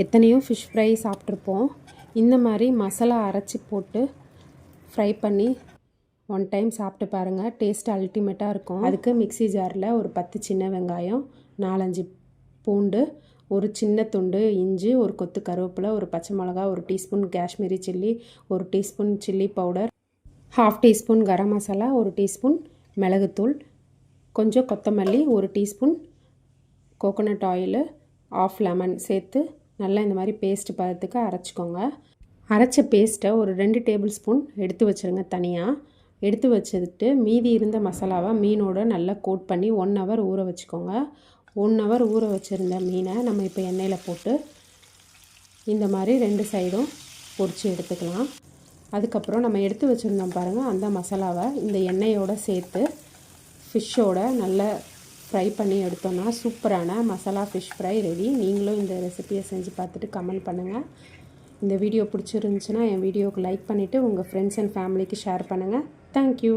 எத்தனையோ fish fry சாப்பிட்ருப்போம். இந்த மாதிரி மசாலா அரைச்சி போட்டு ஃப்ரை பண்ணி ஒன் டைம் சாப்பிட்டு பாருங்கள். டேஸ்ட் அல்டிமேட்டாக இருக்கும். அதுக்கு மிக்ஸி ஜாரில் ஒரு 10 சின்ன வெங்காயம், 4-5 பூண்டு, ஒரு சின்ன துண்டு இஞ்சி, ஒரு கொத்து கருவேப்பிலை, ஒரு பச்சை மிளகா, ஒரு டீஸ்பூன் காஷ்மீரி சில்லி, ஒரு teaspoon chilli powder, 1/2 teaspoon garam masala, ஒரு டீஸ்பூன் மிளகுத்தூள், கொஞ்சம் கொத்தமல்லி, ஒரு டீஸ்பூன் கோகோனட் ஆயிலு, 1/2 லெமன் சேர்த்து நல்லா இந்த மாதிரி பேஸ்ட் பதத்துக்கு அரைச்சிக்கோங்க. அரைச்ச பேஸ்ட்டை ஒரு 2 டேபிள் ஸ்பூன் எடுத்து வச்சுருங்க. தனியாக எடுத்து வச்சுட்டு மீதி இருந்த மசாலாவை மீனோட நல்லா கோட் பண்ணி 1 ஹவர் ஊற வச்சுக்கோங்க. 1 ஹவர் ஊற வச்சுருந்த மீனை நம்ம இப்போ எண்ணெயில் போட்டு இந்த மாதிரி 2 சைடும் பொரித்து எடுத்துக்கலாம். அதுக்கப்புறம் நம்ம எடுத்து வச்சுருந்தோம் பாருங்கள், அந்த மசாலாவை இந்த எண்ணெயோடு சேர்த்து ஃபிஷ்ஷோட நல்லா ஃப்ரை பண்ணி எடுத்தோன்னா சூப்பரான மசாலா ஃபிஷ் ஃப்ரை ரெடி. நீங்களும் இந்த ரெசிபியை செஞ்சு பார்த்துட்டு கமெண்ட் பண்ணுங்கள். இந்த வீடியோ பிடிச்சிருந்துச்சுன்னா என் வீடியோவுக்கு லைக் பண்ணிவிட்டு உங்கள் ஃப்ரெண்ட்ஸ் அண்ட் ஃபேமிலிக்கு ஷேர் பண்ணுங்கள். தேங்க்யூ.